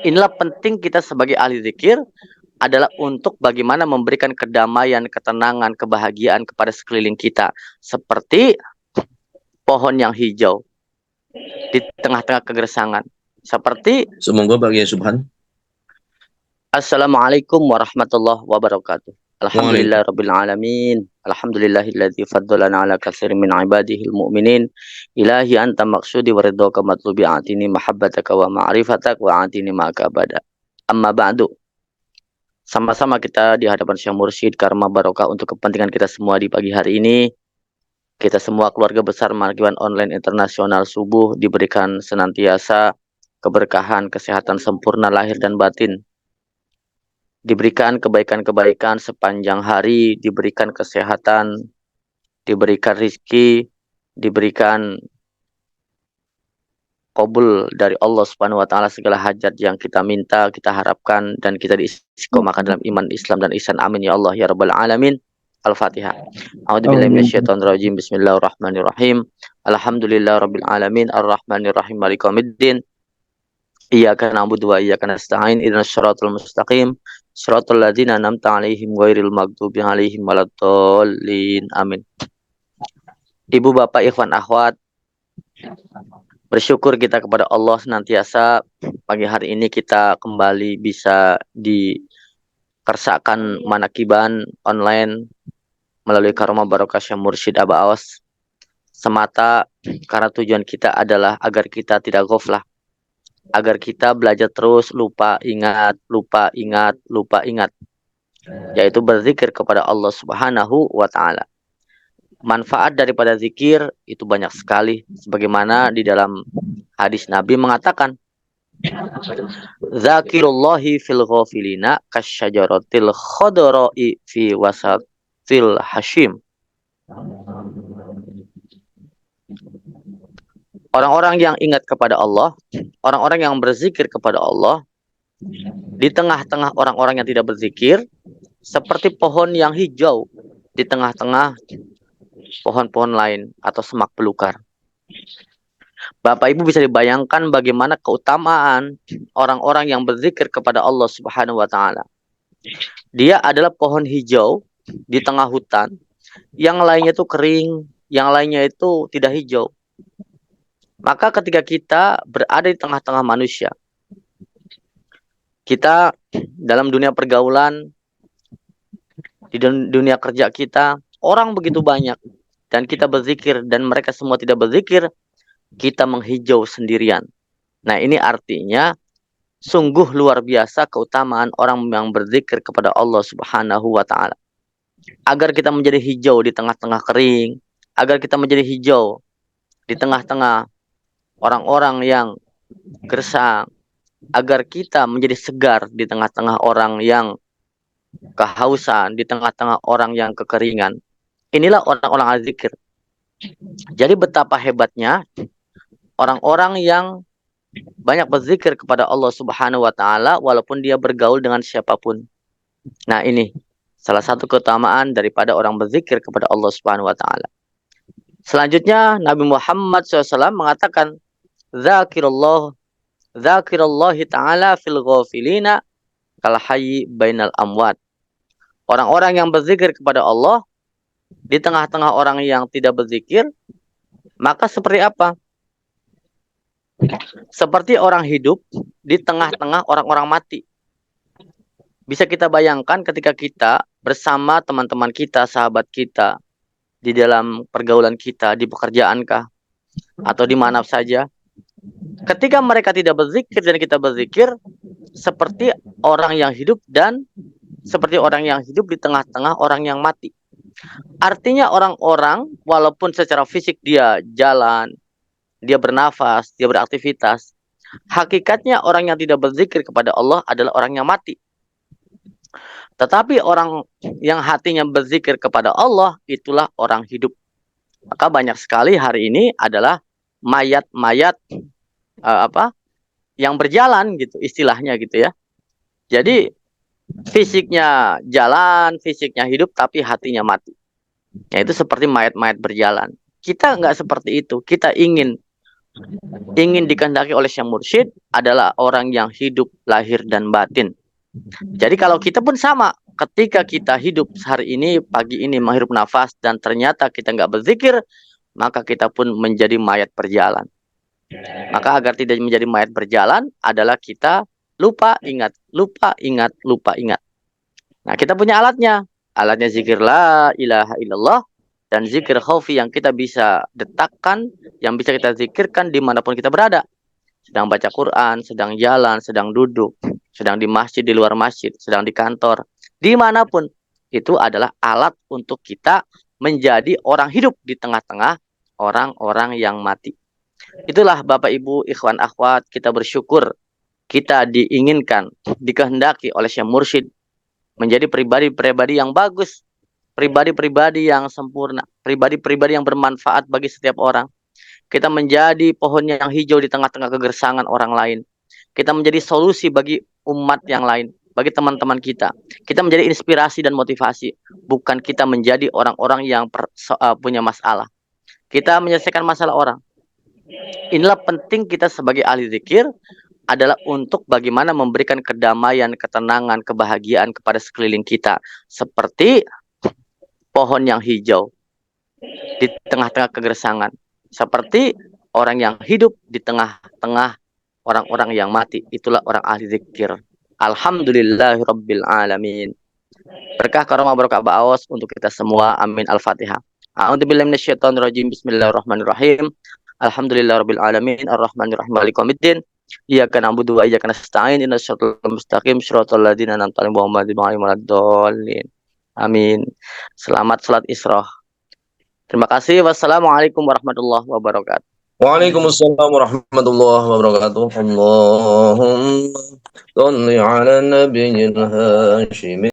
Inilah penting kita sebagai ahli zikir adalah untuk bagaimana memberikan kedamaian, ketenangan, kebahagiaan kepada sekeliling kita. Seperti pohon yang hijau di tengah-tengah kegersangan. Seperti Semoga bahagia Subhan. Assalamualaikum warahmatullahi wabarakatuh. Waalaikum. Alhamdulillah rabbil alamin. Alhamdulillahilladzi faddalana ala katsirin min ibadihil mu'minin. Ilahi anta maqsudi wa ridhaka matlubi atini mahabbataka wa ma'rifatak wa atini ma'aka abada. Amma ba'du. Sama-sama kita di hadapan Syekh Mursyid karma barokah untuk kepentingan kita semua di pagi hari ini. Kita semua keluarga besar Margiwan Online Internasional Subuh diberikan senantiasa keberkahan, kesehatan sempurna lahir dan batin. Diberikan kebaikan-kebaikan sepanjang hari, diberikan kesehatan, diberikan rizki, diberikan qabul dari Allah Subhanahu wa taala segala hajat yang kita minta, kita harapkan dan kita diistiqomahkan dalam iman, Islam dan ihsan. Amin ya Allah ya rabbal alamin. Al-Fatihah. A'udzubillahi minasyaitonirrajim. Bismillahirrahmanirrahim. Alhamdulillahirabbil alamin arrahmanirrahim maliki yaumiddin. Iyyaka na'budu wa iyyaka nasta'in ihdinas siratal mustaqim siratal ladzina an'amta 'alaihim ghairil maghdubi 'alaihim waladdallin. Amin. Ibu bapak ikhwan akhwat, bersyukur kita kepada Allah senantiasa pagi hari ini kita kembali bisa dikersakan manakiban online melalui karomah barokah Syekh Mursyid Aba Awas semata karena tujuan kita adalah agar kita tidak ghaflah, agar kita belajar terus lupa ingat, yaitu berzikir kepada Allah Subhanahu wa taala. Manfaat daripada zikir itu banyak sekali sebagaimana di dalam hadis Nabi mengatakan, zakirullahi fil ghafilina kasyajaratil khadra'i fi wasatil hashim. Orang-orang yang ingat kepada Allah, orang-orang yang berzikir kepada Allah di tengah-tengah orang-orang yang tidak berzikir, seperti pohon yang hijau di tengah-tengah pohon-pohon lain atau semak belukar. Bapak Ibu bisa dibayangkan bagaimana keutamaan orang-orang yang berzikir kepada Allah Subhanahu wa taala. Dia adalah pohon hijau di tengah hutan, yang lainnya itu kering, yang lainnya itu tidak hijau. Maka ketika kita berada di tengah-tengah manusia, kita dalam dunia pergaulan, di dunia kerja kita, orang begitu banyak, dan kita berzikir dan mereka semua tidak berzikir, kita menghijau sendirian. Nah, ini artinya sungguh luar biasa keutamaan orang yang berzikir kepada Allah Subhanahu wa taala. Agar kita menjadi hijau di tengah-tengah kering, agar kita menjadi hijau di tengah-tengah orang-orang yang gersang, agar kita menjadi segar di tengah-tengah orang yang kehausan, di tengah-tengah orang yang kekeringan. Inilah orang-orang zikir. Jadi betapa hebatnya orang-orang yang banyak berzikir kepada Allah Subhanahu wa taala walaupun dia bergaul dengan siapapun. Nah, ini salah satu keutamaan daripada orang berzikir kepada Allah Subhanahu wa taala. Selanjutnya Nabi Muhammad SAW mengatakan, Zakirullahi ta'ala fil ghafilina kal hayyi bainal amwat. Orang-orang yang berzikir kepada Allah di tengah-tengah orang yang tidak berzikir, maka seperti apa? Seperti orang hidup di tengah-tengah orang-orang mati. Bisa kita bayangkan ketika kita bersama teman-teman kita, sahabat kita, di dalam pergaulan kita, di pekerjaankah, atau di mana saja. Ketika mereka tidak berzikir dan kita berzikir, seperti orang yang hidup dan seperti orang yang hidup di tengah-tengah orang yang mati. Artinya orang-orang walaupun secara fisik dia jalan, dia bernafas, dia beraktivitas, hakikatnya orang yang tidak berzikir kepada Allah adalah orang yang mati. Tetapi orang yang hatinya berzikir kepada Allah itulah orang hidup. Maka banyak sekali hari ini adalah mayat-mayat yang berjalan gitu istilahnya gitu ya. Jadi fisiknya jalan, fisiknya hidup, tapi hatinya mati. Ya, itu seperti mayat-mayat berjalan. Kita nggak seperti itu. Kita ingin ingin dikehendaki oleh Syekh Mursyid adalah orang yang hidup lahir dan batin. Jadi kalau kita pun sama, ketika kita hidup hari ini, pagi ini menghirup nafas dan ternyata kita nggak berzikir, maka kita pun menjadi mayat berjalan. Maka agar tidak menjadi mayat berjalan adalah kita lupa ingat, lupa ingat, lupa ingat. Nah, kita punya alatnya. Alatnya zikir la ilaha illallah dan zikir khaufi yang kita bisa detakkan, yang bisa kita zikirkan dimanapun kita berada. Sedang baca Quran, sedang jalan, sedang duduk, sedang di masjid, di luar masjid, sedang di kantor, dimanapun. Itu adalah alat untuk kita menjadi orang hidup di tengah-tengah orang-orang yang mati. Itulah Bapak Ibu, ikhwan akhwat, kita bersyukur kita diinginkan, dikehendaki oleh Syekh Mursyid menjadi pribadi-pribadi yang bagus, pribadi-pribadi yang sempurna, pribadi-pribadi yang bermanfaat bagi setiap orang. Kita menjadi pohon yang hijau di tengah-tengah kegersangan orang lain. Kita menjadi solusi bagi umat yang lain, bagi teman-teman kita. Kita menjadi inspirasi dan motivasi, bukan kita menjadi orang-orang yang punya masalah. Kita menyelesaikan masalah orang. Inilah penting kita sebagai ahli zikir adalah untuk bagaimana memberikan kedamaian, ketenangan, kebahagiaan kepada sekeliling kita. Seperti pohon yang hijau di tengah-tengah kegersangan. Seperti orang yang hidup di tengah-tengah orang-orang yang mati. Itulah orang ahli zikir. Alhamdulillahirabbil alamin. Berkah karomah barokah ba'awas untuk kita semua. Amin. Al-Fatihah. A'udzubillahi minasyaitonirrajim. Bismillahirrahmanirrahim. Alhamdulillahirabbil alamin. Arrahmanirrahim. Maliki yaumiddin. Iyyaka na'budu wa iyyaka nasta'in. Ihdinas siratal mustaqim. Shiratal ladzina an'amta 'alaihim ghairil maghdubi 'alaihim waladdallin. Amin. Selamat salat Isra. Terima kasih. Wassalamualaikum warahmatullahi wabarakatuh. Waalaikumsalam warahmatullahi wabarakatuh. Allahumma shalli ala nabiyil hashimi.